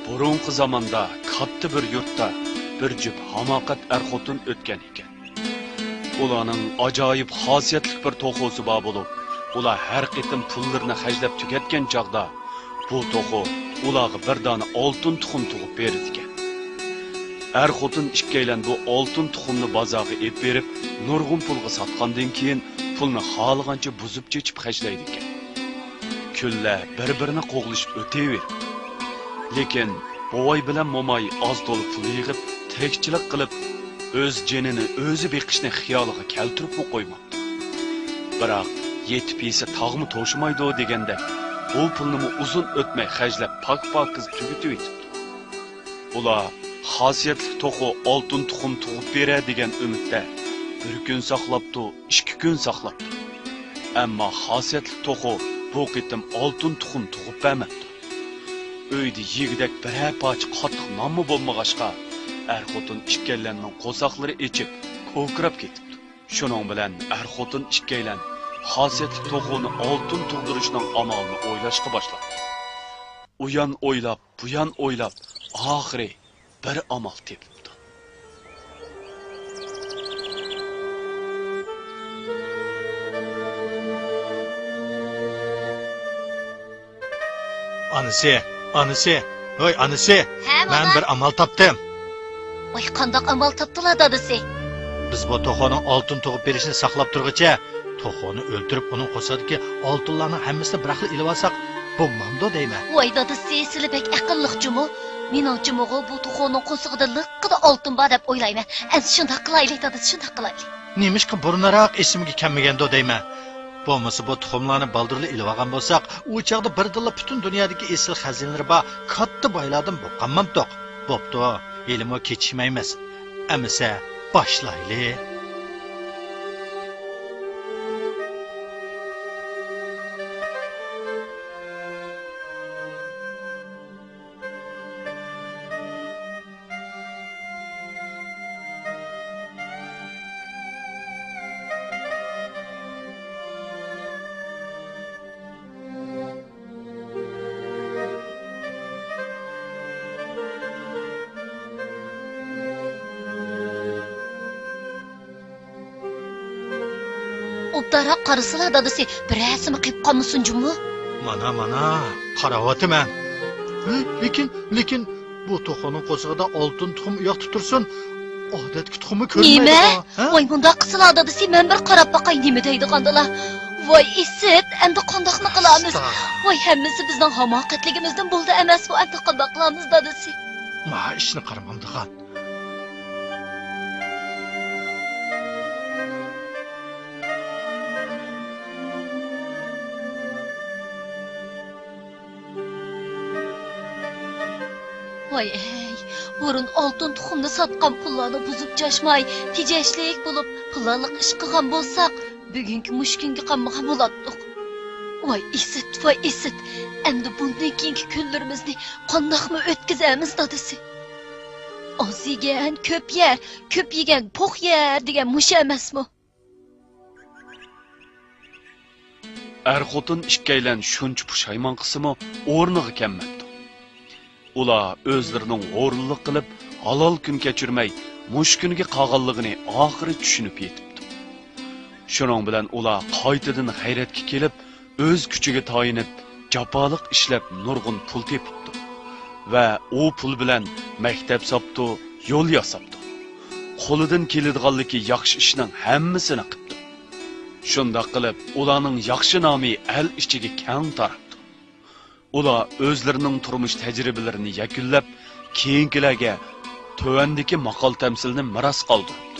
burunqi zamonda katta bir yurtda bir jup hamoqat er-xotin o'tgan ekan. Ularning ajoyib xosiyatli bir to'g'osi bor bo'lib, ular har qitim pullarni xajlab tugatgan chaqda bu to'g'o ularga bir dona oltin tuxum tug'ib berdi ekan. Er-xotin ikkilan bu oltin tuxumni bozorga olib berib, nurg'un pulga sotgandan keyin pulni xohlagancha buzib chechib xajlaydi ekan. Kunlar bir-birini qo'g'lishib o'taverdi. Lekin bovoy bilan momoy oz to'liq pul yig'ib, tirikchilik qilib, o'z jinini o'zi beqishni xiyoliga keltirib qo'ymabdi. Biroq yetib yesa tog'mi to'shimaydi deganda, bu pulni uzun o'tmay xajlab pak-pakiz tugitib yetibdi. Ular xosiyatli to'g'o oltin tuxum tug'ib beradi degan umidda bir kun saqlabdi, 2 kun saqlabdi. Ammo xosiyatli to'g'o bu qitim oltin tuxum tug'ib bermadi. Uyda yigidek bir parcha qattiq nonmi bo'lmag'achqa, er-xotin ikkalanning qo'saqlari echib, ko'krab ketibdi. Shuning bilan er-xotin ikkalan xosiyatli to'g'oni oltin tug'dirishning amalini o'ylashga boshladi. U yon o'ylab, bu yon o'ylab, oxiri bir amal tepibdi. Anisi, oy anisi, ben bir amal taptım. Oy qandoq amal taptılar dadisi? Biz bu to'g'oning oltin tug'ib berishini saqlab turguncha, to'g'oni o'ldirib uning qo'sadagi oltinlarning hammasini biraqli ilib olsak, bo'lmamdi deyman. Voy dadisi, sizlar bek aqlliqchimu? Meningcha bu to'g'oning qo'sig'ida liqqida oltin bor deb o'ylayman. Az shunday qilaylik dadisi, shunday qilaylik. Nemishqa burunroq esimga kelmaganda deyman. Bo'lmasa bu tuxumlarni baldırlı ilib olgan bo'lsak, u chaqda birdilla butun dunyodagi esil xazinalari bor, katta boylardan bo'lqanmamdiq. Bo'pti, elimo kechishmaymiz. Amisa boshlaylik. Obdara qarısılar dadisi, bir rasimi qilib qolmasin jumu? Mana, qaravatıman. Lekin bu to'g'oning qo'sig'ida oltin tuxum uyoqda tursin. Odatki tuxumi ko'rmaydi. Nima? Voy bunda qislar dadisi, men bir qarab boqay nima deydigandilar. Voy isit, endi qandoqni qilamiz? Voy hammasi bizning hamoqatligimizdan bo'ldi emas, bu endi qandoq qilamiz dadisi? Ma ishni qaramamdigan. Voy ey, burun oltin tuxumni sotgan pullarni buzib chashmay, tejashlik bo'lib, pullarlik ish qilgan bo'lsak, bugungi mushkunga qammagan bo'lardik. Voy isit, endi bundan keyingi kunlarimizni qandoqmi o'tkazamiz dadisi? Oz yegan ko'p yer, ko'p yegan po'q yer degan mush emasmi? Er-xotin ikkalan shuncha pushaymon qismi o'rniga kelmabdi. Ular o'zlarining o'rinliq qilib, halol kun kechirmay, mush kunga qolganligini oxiri tushunib yetibdi. Shuning bilan ular qaytadan hayratga kelib, o'z kuchiga toyinib, jafoliq ishlab nurg'un pul tepibdi va u pul bilan maktab sopdi, yo'l yasabdi. Qo'lidan keladiganligi yaxshi ishning hammasini qildi. Shunday qilib, ularning yaxshi nomi el ichiga keng tarqadi. Ular o'zlarining turmush tajribalarini yakunlab, keyingilarga tövandagi maqol tamsilni miros qoldirdi.